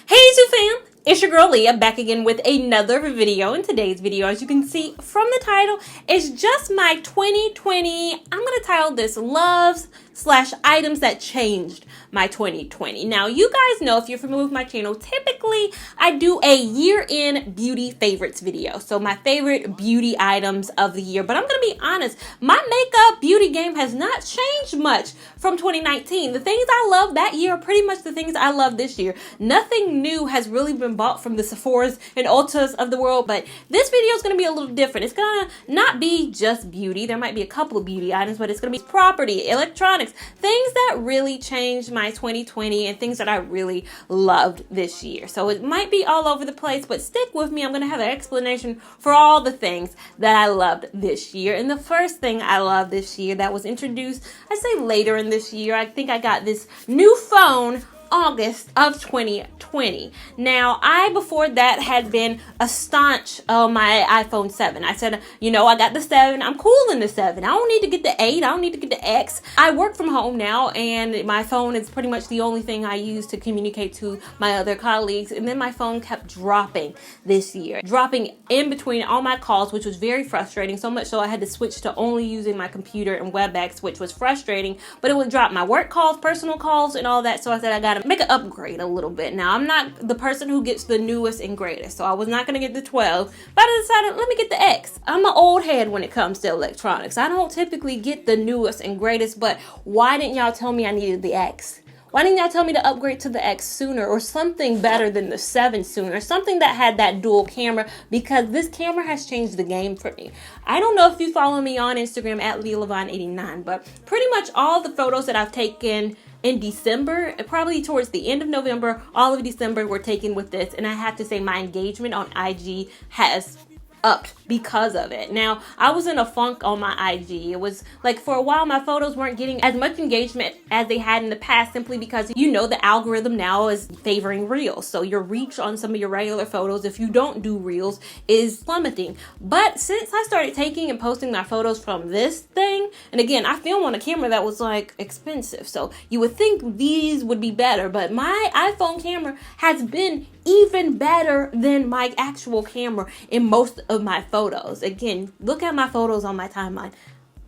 Hey YouTube fam, it's your girl Leah back again with another video. In today's video, as you can see from the title, it's just my 2020. I'm gonna title this Loves / Items That Changed My 2020. Now, you guys know, if you're familiar with my channel, typically I do a year-end beauty favorites video. So my favorite beauty items of the year. But I'm gonna be honest, my makeup beauty game has not changed much from 2019. The things I love that year are pretty much the things I love this year. Nothing new has really been bought from the Sephora's and Ulta's of the world, but this video is going to be a little different. It's going to not be just beauty. There might be a couple of beauty items, but it's going to be property, electronics, things that really changed my 2020 and things that I really loved this year. So it might be all over the place, but stick with me. I'm going to have an explanation for all the things that I loved this year. And the first thing I loved this year that was introduced, I'd say later in this year, I think I got this new phone August of 2020. Now, before that had been a staunch on my iPhone 7. I said, you know, I got the 7. I'm cool in the 7. I don't need to get the 8. I don't need to get the X. I work from home now, and my phone is pretty much the only thing I use to communicate to my other colleagues. And then my phone kept dropping this year, dropping in between all my calls, which was very frustrating. So much so I had to switch to only using my computer and WebEx, which was frustrating. But it would drop my work calls, personal calls, and all that. So I said, I got to make an upgrade a little bit. Now, I'm not the person who gets the newest and greatest, so I was not going to get the 12, but I decided, let me get the X. I'm an old head when it comes to electronics. I don't typically get the newest and greatest, but why didn't y'all tell me I needed the X? Why didn't y'all tell me to upgrade to the X sooner, or something better than the 7 sooner, something that had that dual camera? Because this camera has changed the game for me. I don't know if you follow me on Instagram at LeahLevon89, but pretty much all the photos that I've taken in December, probably towards the end of November, all of December were taken with this, and I have to say my engagement on IG has upped because of it. Now, I was in a funk on my IG. It was like, for a while my photos weren't getting as much engagement as they had in the past, simply because, you know, the algorithm now is favoring reels. So your reach on some of your regular photos, if you don't do reels, is plummeting. But since I started taking and posting my photos from this thing, and again, I film on a camera that was like expensive, so you would think these would be better, but my iPhone camera has been even better than my actual camera in most of my photos. Again, look at my photos on my timeline.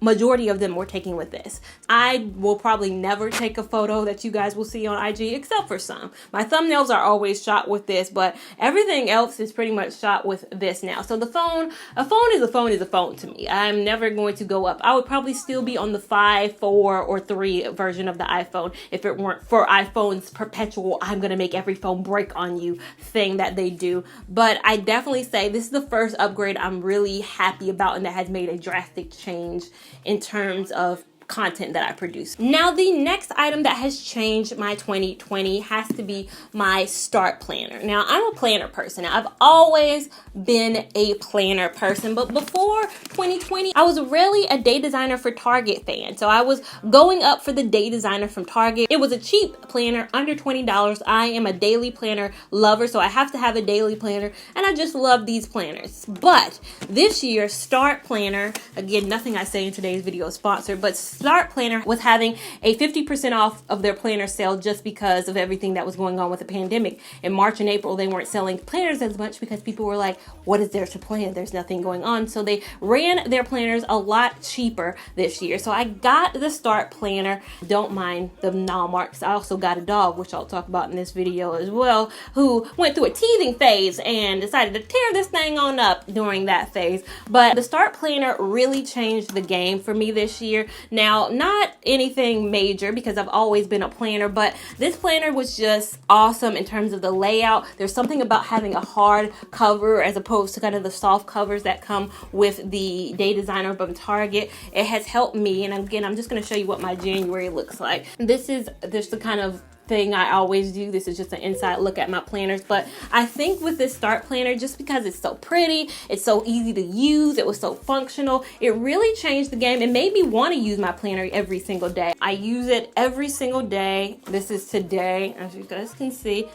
Majority of them were taken with this. I will probably never take a photo that you guys will see on IG, except for some. My thumbnails are always shot with this, but everything else is pretty much shot with this now. So a phone is a phone to me. I'm never going to go up. I would probably still be on the 5, 4, or 3 version of the iPhone if it weren't for iPhone's perpetual I'm gonna make every phone break on you thing that they do. But I definitely say this is the first upgrade I'm really happy about, and that has made a drastic change in terms of content that I produce. Now, the next item that has changed my 2020 has to be my start planner. Now, I'm a planner person. Now, I've always been a planner person, but before 2020, I was really a day designer for Target fan. So I was going up for the day designer from Target. It was a cheap planner, under $20. I am a daily planner lover, so I have to have a daily planner, and I just love these planners. But this year, Start Planner, again, nothing I say in today's video is sponsored, but Start Planner was having a 50% off of their planner sale just because of everything that was going on with the pandemic. In March and April, they weren't selling planners as much because people were like, what is there to plan? There's nothing going on. So they ran their planners a lot cheaper this year. So I got the Start Planner. Don't mind the gnaw marks. I also got a dog, which I'll talk about in this video as well, who went through a teething phase and decided to tear this thing on up during that phase. But the Start Planner really changed the game for me this year. Now, not anything major because I've always been a planner, but this planner was just awesome in terms of the layout. There's something about having a hard cover as opposed to kind of the soft covers that come with the Day Designer from Target. It has helped me, and again, I'm just going to show you what my January looks like. This is just the kind of thing I always do. This is just an inside look at my planners, but I think with this Start Planner, just because it's so pretty, it's so easy to use, it was so functional, it really changed the game and made me want to use my planner every single day. I use it every single day. This is today, as you guys can see.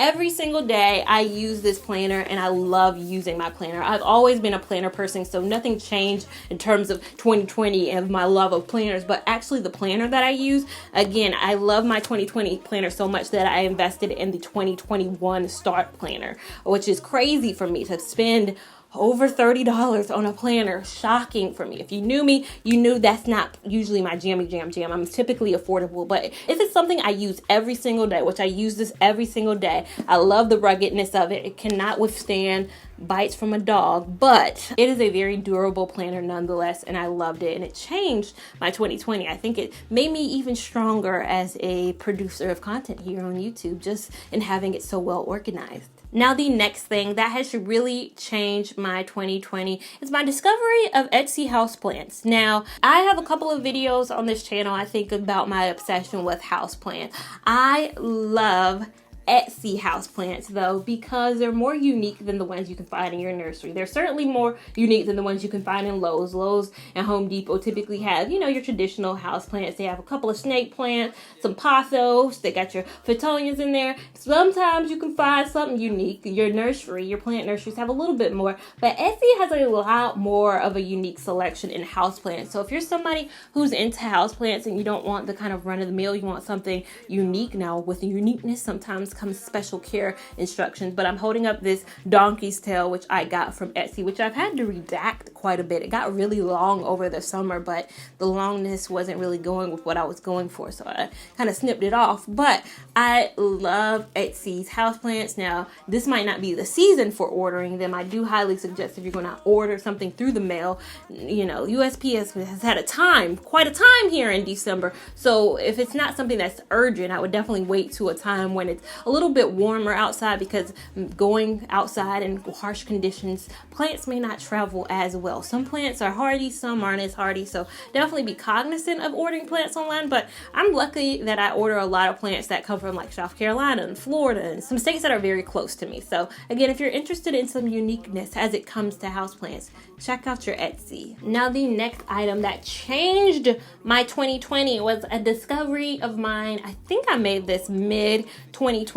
Every single day I use this planner and I love using my planner. I've always been a planner person, so nothing changed in terms of 2020 and my love of planners, but actually the planner that I use, again, I love my 2020 planner so much that I invested in the 2021 Start Planner, which is crazy for me to spend over $30 on a planner. Shocking for me. If you knew me, you knew that's not usually my jam. I'm typically affordable, but if it's something I use every single day, which I use this every single day, I love the ruggedness of it. It cannot withstand bites from a dog, but it is a very durable planner nonetheless, and I loved it, and it changed my 2020. I think it made me even stronger as a producer of content here on YouTube, just in having it so well organized. Now, the next thing that has really changed my 2020 is my discovery of Etsy houseplants. Now, I have a couple of videos on this channel, I think, about my obsession with houseplants. I love Etsy houseplants though, because they're more unique than the ones you can find in your nursery. They're certainly more unique than the ones you can find in Lowe's. Lowe's and Home Depot typically have, your traditional houseplants. They have a couple of snake plants, some pothos, they got your photonias in there. Sometimes you can find something unique. Your plant nurseries have a little bit more, but Etsy has a lot more of a unique selection in houseplants. So if you're somebody who's into houseplants and you don't want the kind of run-of-the-mill, you want something unique. Now, with the uniqueness sometimes comes special care instructions, but I'm holding up this donkey's tail, which I got from Etsy, which I've had to redact quite a bit. It got really long over the summer, but the longness wasn't really going with what I was going for, so I kind of snipped it off. But I love Etsy's houseplants. Now, this might not be the season for ordering them. I do highly suggest if you're going to order something through the mail, USPS has had quite a time here in December. So if it's not something that's urgent, I would definitely wait to a time when it's a little bit warmer outside, because going outside in harsh conditions, plants may not travel as well. Some plants are hardy, some aren't as hardy, so definitely be cognizant of ordering plants online. But I'm lucky that I order a lot of plants that come from like South Carolina and Florida and some states that are very close to me. So again, if you're interested in some uniqueness as it comes to houseplants, check out your Etsy. Now, the next item that changed my 2020 was a discovery of mine. I think I made this mid 2020.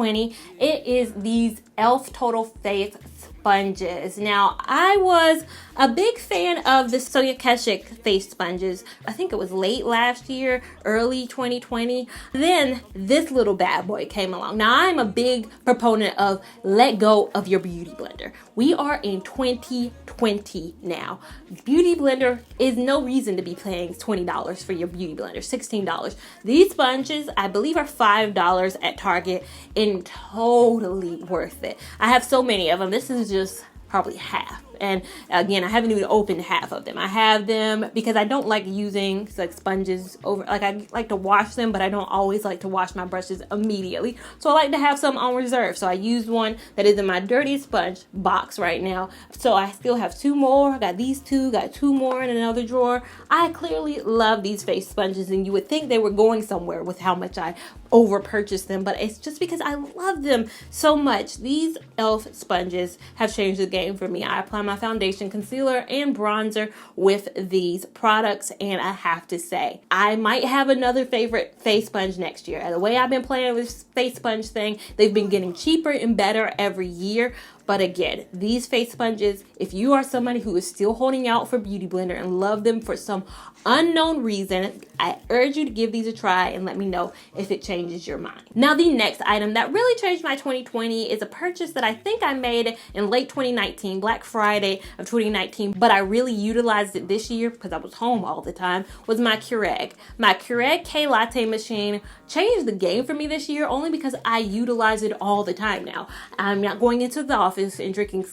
It is these e.l.f. Total Face sponges. Now, I was a big fan of the Sonia Keshik face sponges. I think it was late last year, early 2020. Then this little bad boy came along. Now, I'm a big proponent of let go of your beauty blender. We are in 2020 now. Beauty blender is no reason to be paying $20 for your beauty blender, $16. These sponges, I believe, are $5 at Target, and totally worth it. I have so many of them. This is just probably half. And again, I haven't even opened half of them. I have them because I don't like using like sponges over, like I like to wash them, but I don't always like to wash my brushes immediately. So I like to have some on reserve. So I used one that is in my dirty sponge box right now. So I still have two more. I got these two, got two more in another drawer. I clearly love these face sponges, and you would think they were going somewhere with how much I over purchased them, but it's just because I love them so much. These e.l.f. sponges have changed the game for me. I apply my foundation, concealer, and bronzer with these products, and I have to say, I might have another favorite face sponge next year. The way I've been playing with this face sponge thing, they've been getting cheaper and better every year. But again, these face sponges, if you are somebody who is still holding out for Beauty Blender and love them for some unknown reason, I urge you to give these a try and let me know if it changes your mind. Now, the next item that really changed my 2020 is a purchase that I think I made in late 2019, Black Friday of 2019, but I really utilized it this year because I was home all the time, was my Keurig. My Keurig K-Latte machine changed the game for me this year only because I utilize it all the time now. I'm not going into the office and drinking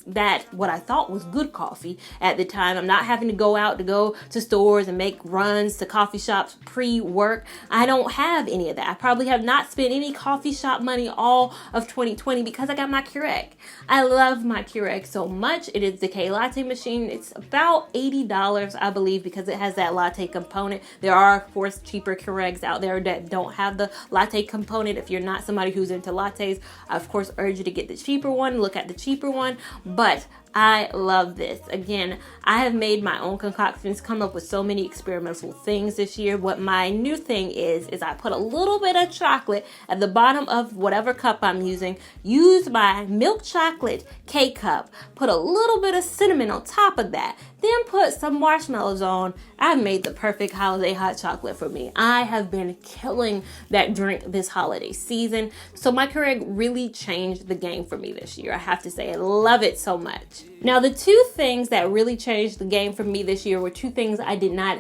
what I thought was good coffee at the time. I'm not having to go to stores and make runs to coffee shops pre-work. I don't have any of that. I probably have not spent any coffee shop money all of 2020 because I got my Keurig. I love my Keurig so much. It is the K-Latte machine. It's about $80, I believe, because it has that latte component. There are, of course, cheaper Keurigs out there that don't have the latte component. If you're not somebody who's into lattes, I, of course, urge you to get the cheaper one. Look at the cheaper one, but I love this. Again, I have made my own concoctions, come up with so many experimental things this year. What my new thing is I put a little bit of chocolate at the bottom of whatever cup I'm using, use my milk chocolate K-cup, put a little bit of cinnamon on top of that, then put some marshmallows on. I've made the perfect holiday hot chocolate for me. I have been killing that drink this holiday season. So my Keurig really changed the game for me this year. I have to say, I love it so much. Now, the two things that really changed the game for me this year were two things I did not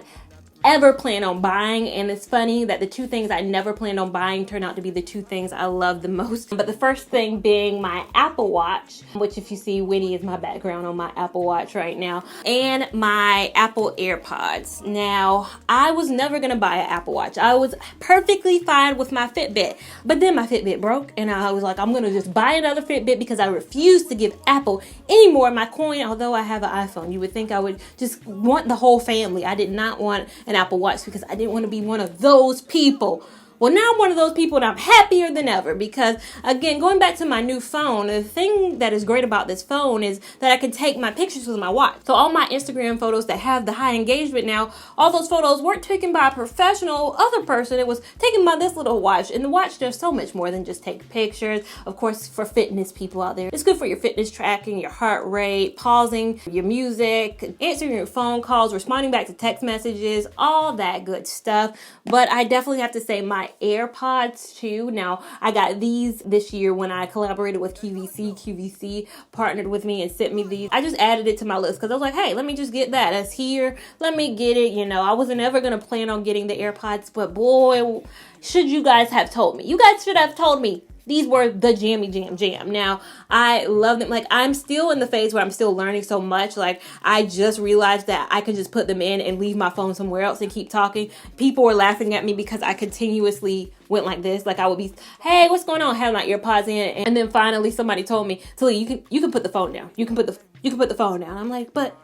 ever plan on buying, and it's funny that the two things I never planned on buying turned out to be the two things I love the most. But the first thing being my Apple Watch, which if you see, Winnie is my background on my Apple Watch right now, and my Apple AirPods. Now, I was never gonna buy an Apple Watch. I was perfectly fine with my Fitbit, but then my Fitbit broke, and I was like, I'm gonna just buy another Fitbit because I refuse to give Apple any more of my coin. Although I have an iPhone, you would think I would just want the whole family. I did not want an Apple Watch because I didn't want to be one of those people. Well, now I'm one of those people, and I'm happier than ever because, again, going back to my new phone, the thing that is great about this phone is that I can take my pictures with my watch. So all my Instagram photos that have the high engagement now, all those photos weren't taken by a professional other person. It was taken by this little watch. And the watch does so much more than just take pictures. Of course, for fitness people out there, it's good for your fitness tracking, your heart rate, pausing your music, answering your phone calls, responding back to text messages, all that good stuff. But I definitely have to say my AirPods too. Now, I got these this year when I collaborated with QVC. QVC partnered with me and sent me these. I just added it to my list because I was like, hey, let me just get that. That's here. Let me get it. You know, I wasn't ever going to plan on getting the AirPods, but boy, should you guys have told me. You guys should have told me. These were the jammy jam. Now, I love them. Like, I'm still in the phase where I'm still learning so much. Like, I just realized that I can just put them in and leave my phone somewhere else and keep talking. People were laughing at me because I continuously went like this. Like, I would be, hey, what's going on? Have my earpods in. And then finally somebody told me, Talia, you can put the phone down. You can put the phone down. I'm like, but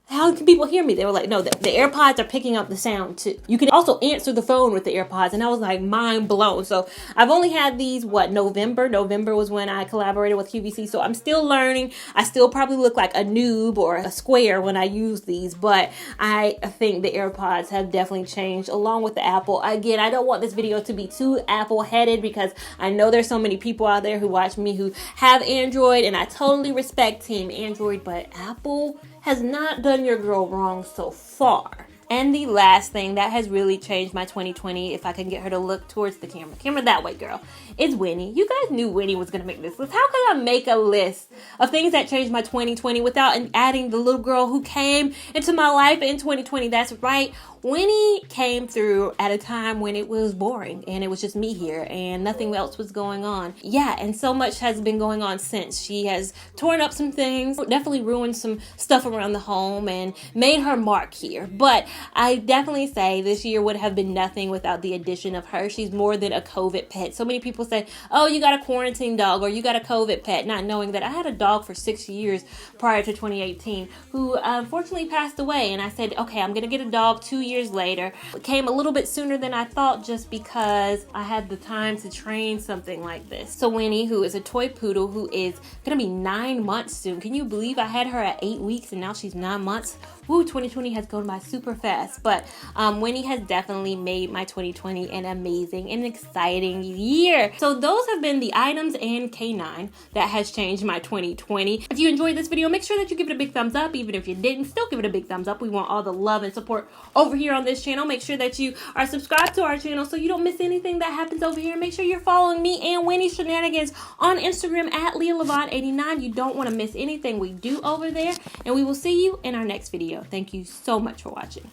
how can people hear me? They were like, no, the AirPods are picking up the sound too. You can also answer the phone with the AirPods. And I was like mind blown. So I've only had these, November? November was when I collaborated with QVC. So I'm still learning. I still probably look like a noob or a square when I use these. But I think the AirPods have definitely changed along with the Apple. Again, I don't want this video to be too Apple headed because I know there's so many people out there who watch me who have Android. And I totally respect Team Android. But Apple has not done your girl wrong so far. And the last thing that has really changed my 2020, if I can get her to look towards the camera that way, girl, is Winnie. You guys knew Winnie was going to make this list. How could I make a list of things that changed my 2020 without adding the little girl who came into my life in 2020? That's right. Winnie came through at a time when it was boring and it was just me here and nothing else was going on. Yeah, and so much has been going on since. She has torn up some things, definitely ruined some stuff around the home and made her mark here. But I definitely say this year would have been nothing without the addition of her. She's more than a COVID pet. So many people say, oh, you got a quarantine dog or you got a COVID pet, not knowing that I had a dog for 6 years prior to 2018 who unfortunately passed away. And I said, okay, I'm going to get a dog 2 years later. It came a little bit sooner than I thought just because I had the time to train something like this. So Winnie, who is a toy poodle who is going to be 9 months soon. Can you believe I had her at 8 weeks and now she's 9 months? Woo, 2020 has gone by super fast. But Winnie has definitely made my 2020 an amazing and exciting year. So those have been the items and K9 that has changed my 2020. If you enjoyed this video, make sure that you give it a big thumbs up. Even if you didn't, still give it a big thumbs up. We want all the love and support over here on this channel. Make sure that you are subscribed to our channel so you don't miss anything that happens over here. Make sure you're following me and Winnie Shenanigans on Instagram at LeahLevon89. You don't want to miss anything we do over there. And we will see you in our next video. Thank you so much for watching.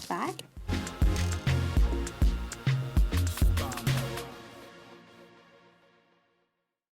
Bye.